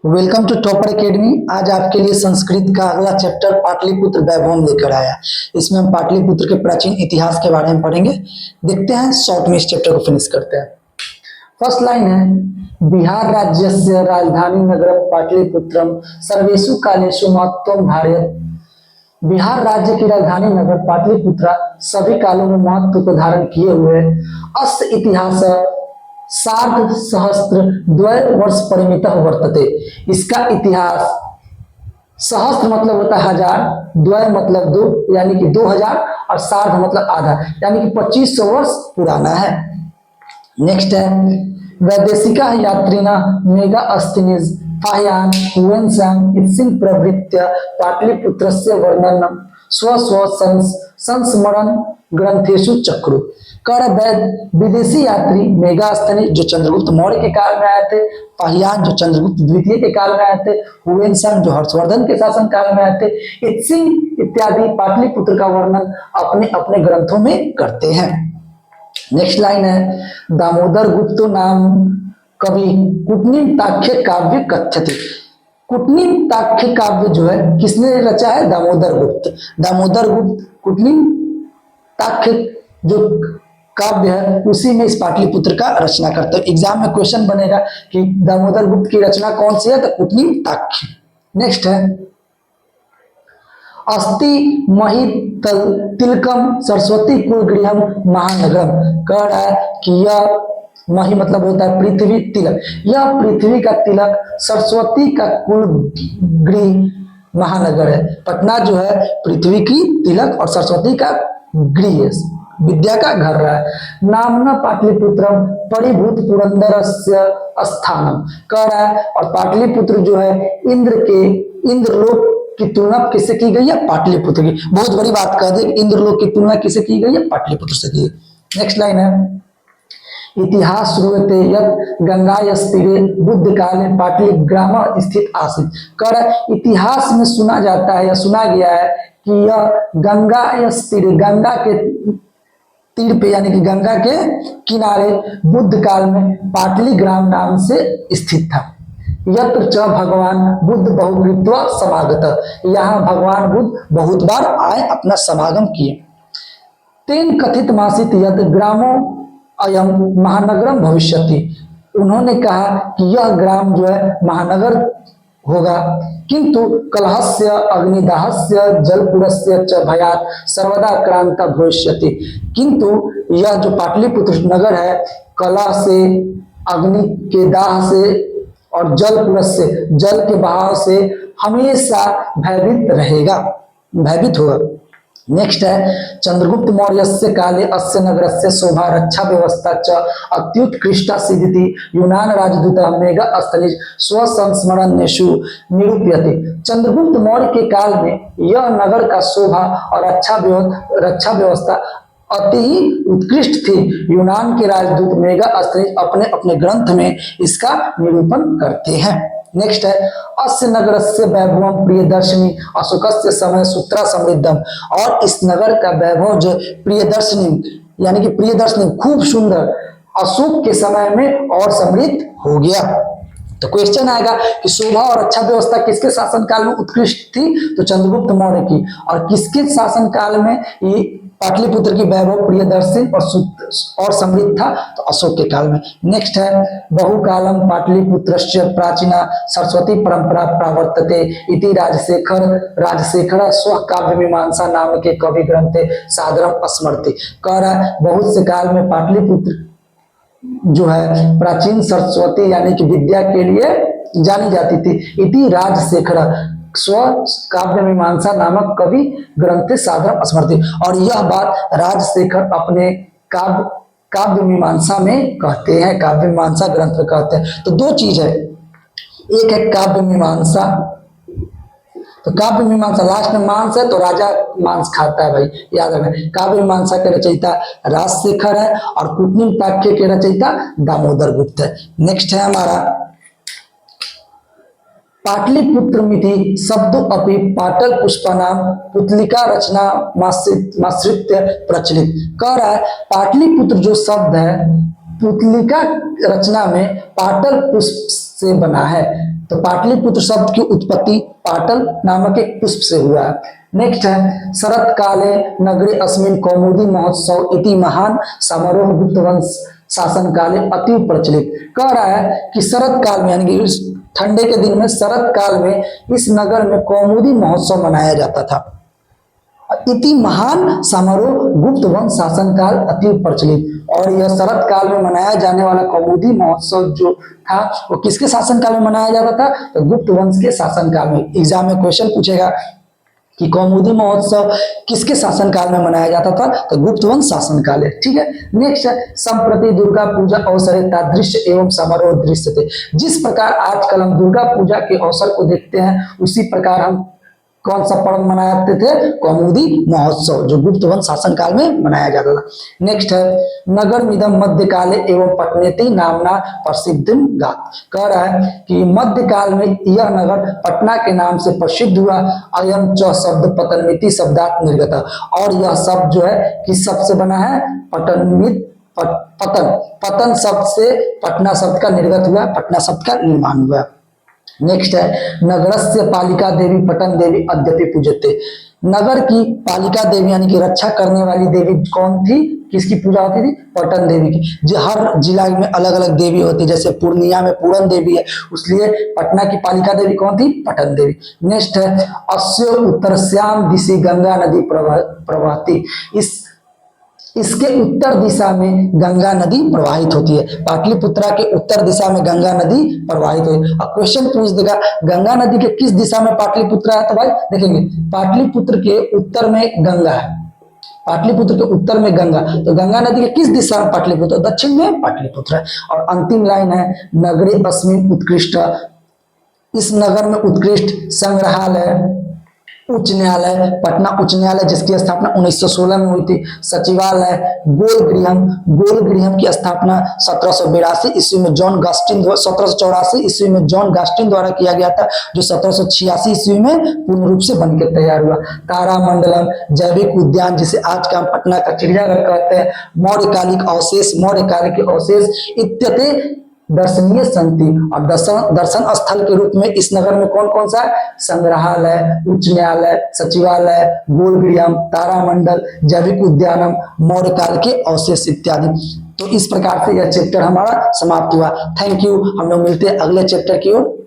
Welcome to topper academy. आज आपके लिए संस्कृत का अगला चैप्टर पाटलिपुत्र वैभवम लेकर आया। इसमें हम पाटलिपुत्र के प्राचीन इतिहास के बारे में पढ़ेंगे। देखते हैं, शॉर्ट में इस चैप्टर को फिनिश करते हैं। फर्स्ट लाइन है, बिहार राज्यस्य राजधानी नगरम पाटलिपुत्रम सर्वेषु कालेषु महत्वम धारयत्। बिहार राज्य की राजधानी नगर पाटलिपुत्र सभी कालों में महत्व को धारण किए हुए अस्य इतिहास सार्ध सहस्त्र द्वय वर्ष परिमित वर्तते। इसका इतिहास, सहस्त्र मतलब होता है हजार, द्वय मतलब दो यानी कि 2000 और सार्ध मतलब आधा यानी कि 2500 वर्ष पुराना है। नेक्स्ट है, वैदेशिका यात्रिना मेगा अस्तिनिज फाह्यान हुएन्सांग इत्सिन प्रवृत्य पाटलिपुत्रस्य वर्णनम स्व स्व संस्मरण ग्रंथेषु चक्रु। कर वैद विदेशी यात्री मेगास्थनी जो चंद्रगुप्त मौर्य के काल में आए थे, फाह्यान जो चंद्रगुप्त द्वितीय के काल में आए थे, हुएन्सांग जो हर्षवर्धन के शासन काल में आए थे, इत्सिंग इत्यादि पाटलिपुत्र का वर्णन अपने अपने ग्रंथों में करते हैं। नेक्स्ट लाइन है, दामोदर गुप्त नाम कवि कुटनीम ताख्य काव्य कथ्यते। कुटनीम ताख्य काव्य जो है किसने रचा है? दामोदर गुप्त। दामोदर गुप्त कुटनीम ताख्य जो काव्य है उसी में इस पाटलिपुत्र का रचना करते हैं। एग्जाम में क्वेश्चन बनेगा कि दामोदर गुप्त की रचना कौन सी है, तो कुटनीम ताख्य। नेक्स्ट है, अस्ति महित तिलकम सरस्वती कुल गृहम महानगरम। कह रहा है कि यह मही मतलब होता है पृथ्वी, तिलक, यह पृथ्वी का तिलक सरस्वती का कुल गृह महानगर है। पटना जो है पृथ्वी की तिलक और सरस्वती का गृह, विद्या का घर रहा है। नामना पाटलिपुत्रम परिभूत पुरंदरस्य स्थानम। कह रहा है और पाटलिपुत्र जो है इंद्रलोक की तुलना किससे की गई है? पाटलिपुत्र की। बहुत बड़ी बात कह दे, इंद्रलोक की तुलना किससे की गई है? पाटलिपुत्र से की। नेक्स्ट लाइन है, इतिहास श्रूयते यत् गंगायस्तीरे बुद्ध काले पाटलिग्राम स्थित आसीत्। कर इतिहास में सुना जाता है या सुना गया है कि यह गंगायस्तीरे, गंगा के तीर पे यानी कि गंगा के किनारे बुद्ध काल में पाटलिग्राम नाम से स्थित था। यत्र च भगवान बुद्ध बहुकृत्वा समागत। यहाँ भगवान बुद्ध बहुत बार आए, अपना समागम किए। तेन कथित मासित यद ग्रामो अयम महानगरम भविष्यति। उन्होंने कहा कि यह ग्राम जो है महानगर होगा, किंतु कलहस्य अग्निदाहस्य जलपुरस्य च भयात सर्वदा क्रांता भविष्यति। किंतु यह जो पाटलिपुत्र नगर है कलह से, अग्नि के दाह से और जलपुर से, जल के बहाव से हमेशा भयभीत रहेगा, भयभीत होगा। नेक्स्ट है, चंद्रगुप्त मौर्यस्य काले अस्य नगरस्य शोभा रक्षा व्यवस्था च अत्युत्कृष्टा सिद्धिति यूनान राजदूत मेगा अस्तनिज स्व संस्मरणेषु निरूप्यते। चंद्रगुप्त मौर्य के काल में यह नगर का शोभा और रक्षा व्यवस्था अति ही उत्कृष्ट थी। यूनान के राजदूत मेगा अस्तनिज अपने अपने ग्रंथ में इसका निरूपण करते हैं। नेक्स्ट है, अस्य नगरस्य वैभवम प्रियदर्शिनी अशोकस्य समय सूत्रा समृद्धम। और इस नगर का वैभव जो प्रियदर्शिनी यानी कि प्रियदर्शिनी खूब सुंदर, अशोक के समय में और समृद्ध हो गया। तो क्वेश्चन आएगा कि शोभा और अच्छा व्यवस्था किसके शासनकाल में उत्कृष्ट थी? तो चंद्रगुप्त मौर्य की। और किसके शासनकाल में ये पाटलिपुत्र की वैभव प्रियदर्शन और समृद्ध था? तो अशोक के काल में। नेक्स्ट है, बहुकालम पाटलिपुत्रस्य प्राचीना सरस्वती परंपरा प्रावर्तते इति राजशेखर स्व काव्य मीमांसा नाम के कवि ग्रंथे सादरम स्मरति। कह रहा है बहुत से काल में पाटलिपुत्र जो है प्राचीन सरस्वती यानी कि विद्या के लिए जानी जाती थी। इति राजशेखर स्व काव्य मीमांसा नामक कवि ग्रंथ साधन स्मृति। और यह बात राजशेखर अपने काव्य मीमांसा में कहते हैं, काव्य मीमांसा ग्रंथ में कहते हैं। तो दो चीज है, एक है काव्य मीमांसा, तो काव्य मीमांसा लास्ट में मांस है तो राजा मांस खाता है भाई, याद रखना। काव्य मीमांसा के रचयिता राजशेखर है और कुटनीम ताख्य के रचयिता दामोदर गुप्त है। नेक्स्ट है हमारा पाटलिपुत्र मिति शब्दों अपि पाटल पुष्पानाम पुतलिका रचना माश्रित्य प्रचलित। कह रहा है पाटलिपुत्र जो शब्द है पुतलिका रचना में पाटल पुष्प से बना है। तो पाटलिपुत्र शब्द की उत्पत्ति पाटल नामक एक पुष्प से हुआ है। नेक्स्ट है शरत काले नगरे अस्मिन कौमुदी महोत्सव इति महान समारोह गुप्त वंश शासन काले अति प्रचलित। कह रहा है कि शरत काल में यानी कि इस ठंडे के दिन में शरत काल में इस नगर में कौमुदी महोत्सव मनाया जाता था। इति महान समारोह गुप्त वंश शासन काल अति प्रचलित। और यह शरत काल में मनाया जाने वाला कौमुदी महोत्सव जो था वो किसके शासन काल में मनाया जाता था? तो गुप्त वंश के शासन काल में। एग्जाम में क्वेश्चन पूछेगा कि कौमुदी महोत्सव किसके शासन काल में मनाया जाता था? तो गुप्त वंश शासन काल है। ठीक है। नेक्स्ट है संप्रति दुर्गा पूजा अवसरे दृश्य एवं समारोह दृश्य थे। जिस प्रकार आजकल हम दुर्गा पूजा के अवसर को देखते हैं उसी प्रकार हम कौन सा पर्व मनाते थे? कौमुदी महोत्सव, जो गुप्त वंश शासन काल में मनाया जाता था। नेक्स्ट है नगर मिदम मध्यकाले एवं पटनेति नामना प्रसिद्धम गात। कह रहा है कि मध्यकाल में यह नगर पटना के नाम से प्रसिद्ध हुआ। अयम च शब्द पतनमिति शब्दात निर्गत। और यह शब्द जो है किस शब्द से बना है? पटनमित पतन, पतन शब्द से पटना शब्द का निर्गत हुआ, पटना शब्द का निर्माण हुआ। नेक्स्ट है नगरस्य पालिका देवी पटन देवी अद्यपि पूजते। नगर की पालिका देवी यानी कि रक्षा करने वाली देवी कौन थी? किसकी पूजा होती थी? पटन देवी की। जो हर जिला में अलग अलग देवी होती है, जैसे पूर्णिया में पूरन देवी है, इसलिए पटना की पालिका देवी कौन थी? पटन देवी। नेक्स्ट है अस्य उत्तरस्याम दिशि गंगा नदी प्रवहती। इसके उत्तर दिशा में गंगा नदी प्रवाहित होती है। पाटलिपुत्रा के उत्तर दिशा में गंगा नदी प्रवाहित होती है। अब क्वेश्चन पूछ देगा गंगा नदी के किस दिशा में पाटलिपुत्रा है? तो भाई देखेंगे पाटलिपुत्र के उत्तर में गंगा है, पाटलिपुत्र के उत्तर में गंगा, तो गंगा नदी के किस दिशा में पाटलिपुत्र? दक्षिण में पाटलिपुत्र है। और अंतिम लाइन है नगरे अस्मिन उत्कृष्ट। इस नगर में उत्कृष्ट संग्रहालय, उच्च न्यायालय, पटना उच्च न्यायालय जिसकी स्थापना 1916 में हुई थी, सचिवालय, गोल गृहम की स्थापना 1782 ईस्वी में जॉन गास्टिन 1784 ईस्वी में जॉन गास्टिन द्वारा किया गया था, जो 1786 ईस्वी में पूर्ण रूप से बनकर तैयार हुआ। तारामंडलम जैविक उद्यान जिसे आज का हम पटना का चिड़ियाघर कहते हैं, मौर्यकालिक अवशेष इत्यादि दर्शनीय संति। और दर्शन स्थल के रूप में इस नगर में कौन कौन सा है? संग्रहालय, उच्च न्यायालय, सचिवालय, गोलगृहम, तारामंडल, जैविक उद्यानम, मौर्यकाल के अवशेष इत्यादि। तो इस प्रकार से यह चैप्टर हमारा समाप्त हुआ। Thank you. हम लोग मिलते हैं अगले चैप्टर की ओर।